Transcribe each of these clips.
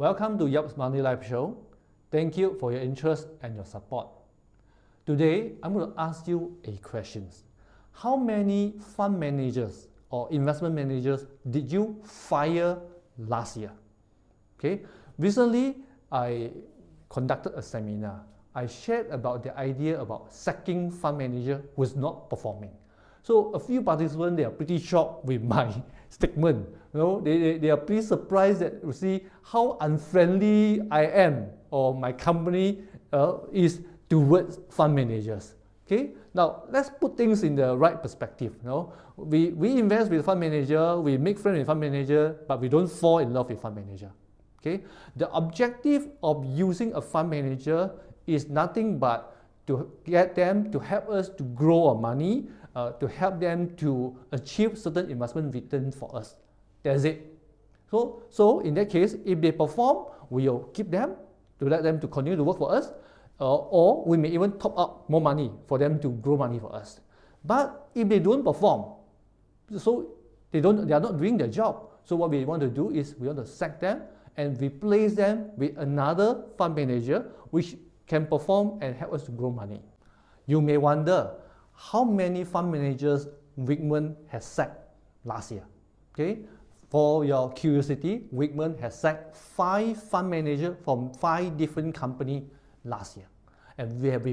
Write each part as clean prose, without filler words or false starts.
Welcome to Yap's Money Life Show. Thank you for your interest and your support. Today, I'm going to ask you a question. How many fund managers or investment managers did you fire last year? Okay. Recently, I conducted a seminar. I shared about the idea about sacking fund manager who is not performing. So a few participants, they are pretty shocked with my statement. They are pretty surprised that you see how unfriendly I am or my company is towards fund managers. Okay, now let's put things in the right perspective. We invest with fund manager, we make friends with fund manager, but we don't fall in love with fund manager. Okay, the objective of using a fund manager is nothing but to get them to help us to grow our money, to help them to achieve certain investment returns for us. That's it. So in that case, if they perform, we'll keep them to let them to continue to work for us, or we may even top up more money for them to grow money for us. But if they don't perform, so they are not doing their job. So what we want to do is we want to sack them and replace them with another fund manager which can perform and help us to grow money. You may wonder how many fund managers Wickman has sacked last year. Okay, for your curiosity, Wickman has sacked 5 fund managers from 5 different companies last year, and we have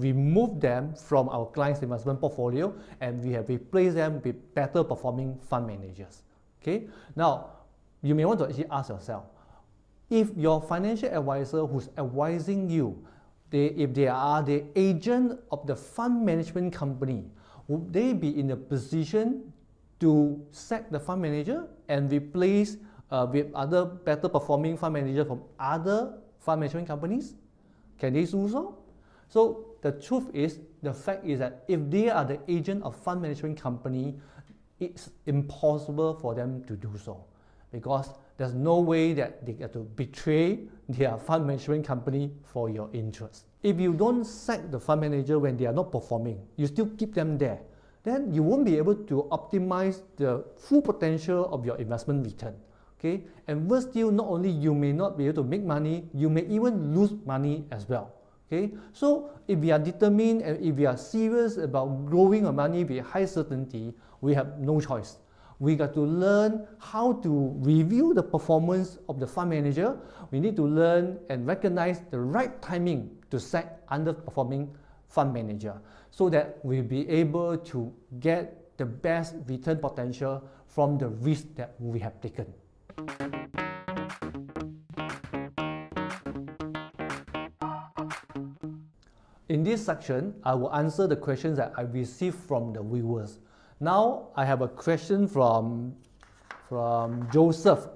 removed them from our clients' investment portfolio, and we have replaced them with better performing fund managers. Okay, now you may want to actually ask yourself, if your financial advisor who's advising you, if they are the agent of the fund management company, would they be in a position to sack the fund manager and replace with other better performing fund managers from other fund management companies? Can they do so? So the truth is, the fact is that if they are the agent of fund management company, it's impossible for them to do so, because there's no way that they get to betray their fund management company for your interest. If you don't sack the fund manager when they are not performing, you still keep them there, then you won't be able to optimize the full potential of your investment return. Okay? And worse still, not only you may not be able to make money, you may even lose money as well. Okay? So if we are determined and if we are serious about growing our money with high certainty, we have no choice. We got to learn how to review the performance of the fund manager. We need to learn and recognize the right timing to sack underperforming fund manager, so that we'll be able to get the best return potential from the risk that we have taken. In this section, I will answer the questions that I received from the viewers. Now I have a question from Joseph.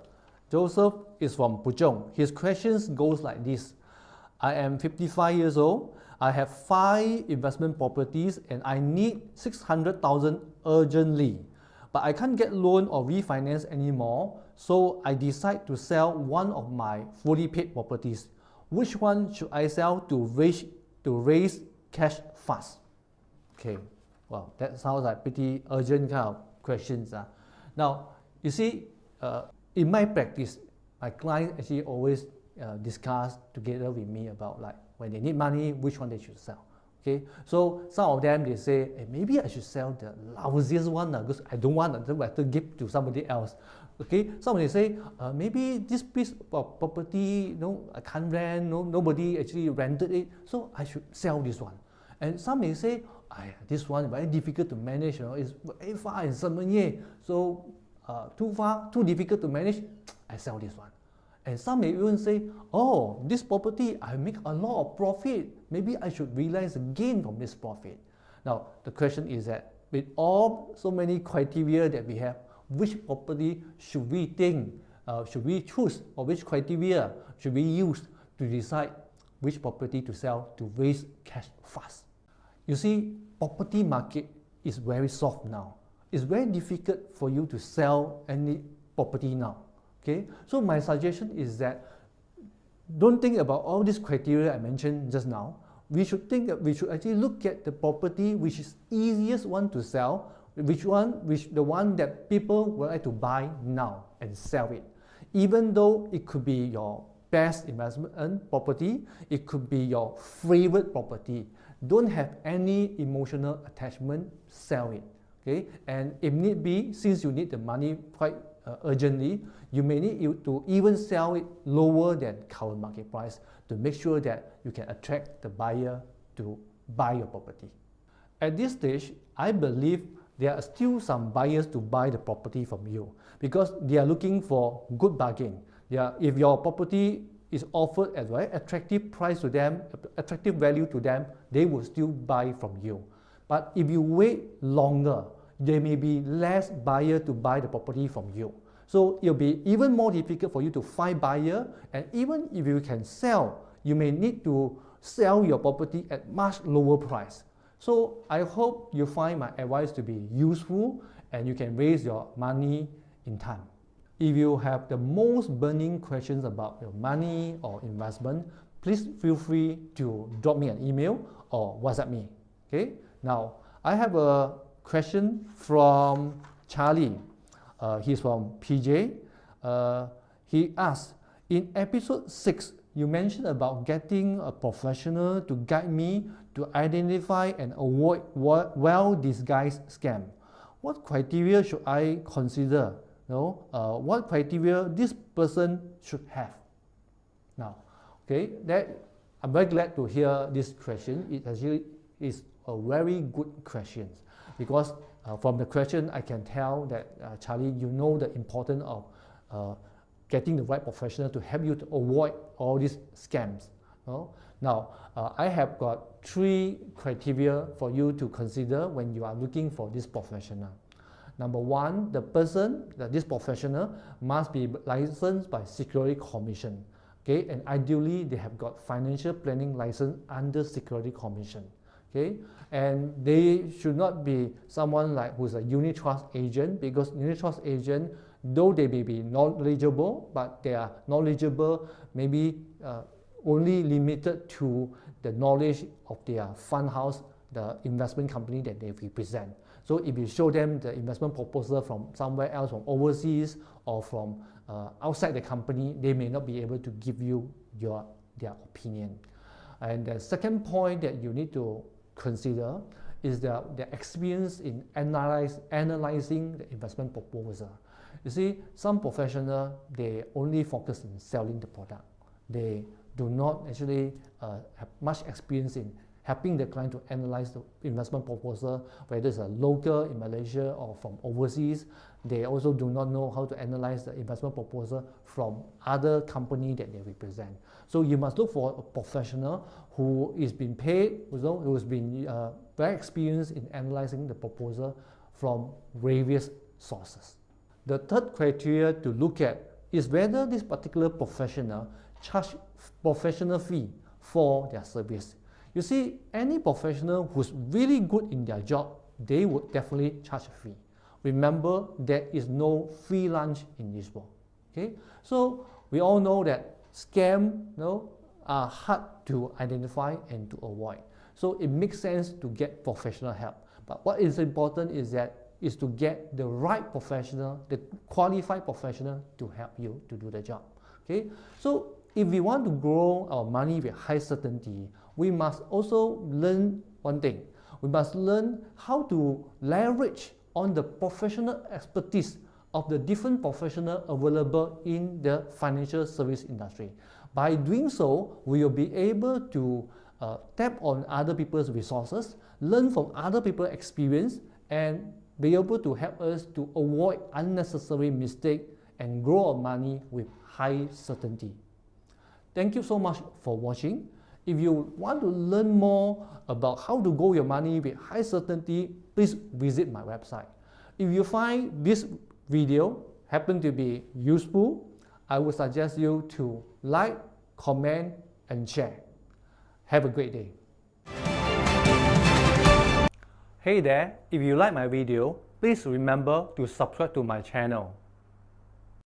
Joseph is from Puchong. His questions goes like this. I am 55 years old. I have 5 investment properties and I need 600,000 urgently. But I can't get loan or refinance anymore, so I decide to sell one of my fully paid properties. Which one should I sell to raise cash fast? Okay. Well, that sounds like pretty urgent kind of questions. Now, you see, in my practice, my clients actually always discuss together with me about like when they need money, which one they should sell. Okay, so some of them they say, hey, maybe I should sell the lousiest one because I don't want to have to give to somebody else. Okay, some they say maybe this piece of property, I can't rent, nobody actually rented it, so I should sell this one. And some may say, this one very difficult to manage, it's very far in Semenye, so too far, too difficult to manage, I sell this one. And some may even say, oh, this property, I make a lot of profit, maybe I should realize a gain from this profit. Now, the question is that with all so many criteria that we have, which property should we think, should we choose, or which criteria should we use to decide which property to sell to raise cash fast? You see, property market is very soft now. It's very difficult for you to sell any property now. Okay, so my suggestion is that don't think about all these criteria I mentioned just now. We should actually look at the property which is easiest one to sell, the one that people would like to buy now and sell it. Even though it could be your best investment property, it could be your favorite property. Don't have any emotional attachment, sell it. Okay, and if need be, since you need the money quite urgently, you may need to even sell it lower than current market price to make sure that you can attract the buyer to buy your property. At this stage, I believe there are still some buyers to buy the property from you because they are looking for good bargain. If your property is offered at a very attractive price to them, attractive value to them, they will still buy from you. But if you wait longer, there may be less buyer to buy the property from you. So it'll be even more difficult for you to find buyer, and even if you can sell, you may need to sell your property at much lower price. So I hope you find my advice to be useful and you can raise your money in time. If you have the most burning questions about your money or investment, please feel free to drop me an email or WhatsApp me. Okay? Now, I have a question from Charlie. He's from PJ. He asks, in episode 6, you mentioned about getting a professional to guide me to identify and avoid well-disguised scam. What criteria should I consider? What criteria this person should have? Now, okay, I'm very glad to hear this question. It actually is a very good question because from the question I can tell that Charlie, you know the importance of getting the right professional to help you to avoid all these scams. Now, I have got 3 criteria for you to consider when you are looking for this professional. Number 1, this professional must be licensed by Security Commission. Okay, and ideally they have got financial planning license under Security Commission. Okay, and they should not be someone like who's a unit trust agent, because unit trust agent, though they may be knowledgeable, but they are knowledgeable maybe only limited to the knowledge of their fund house, the investment company that they represent. So if you show them the investment proposal from somewhere else, from overseas or from outside the company, they may not be able to give you their opinion. And the second point that you need to consider is their experience in analyzing the investment proposal. You see, some professionals, they only focus on selling the product. They do not actually have much experience in helping the client to analyze the investment proposal, whether it's a local in Malaysia or from overseas. They also do not know how to analyze the investment proposal from other companies that they represent. So you must look for a professional who is being paid, who has been very experienced in analyzing the proposal from various sources. The third criteria to look at is whether this particular professional charge professional fee for their service. You see, any professional who's really good in their job, they would definitely charge a fee. Remember, there is no free lunch in this world. Okay, so we all know that scams are hard to identify and to avoid. So it makes sense to get professional help. But what is important is to get the right professional, the qualified professional to help you to do the job. Okay, so if we want to grow our money with high certainty, we must also learn one thing. We must learn how to leverage on the professional expertise of the different professionals available in the financial service industry. By doing so, we will be able to tap on other people's resources, learn from other people's experience, and be able to help us to avoid unnecessary mistakes and grow our money with high certainty. Thank you so much for watching. If you want to learn more about how to grow your money with high certainty, please visit my website. If you find this video happen to be useful, I would suggest you to like, comment, and share. Have a great day. Hey there, if you like my video, please remember to subscribe to my channel.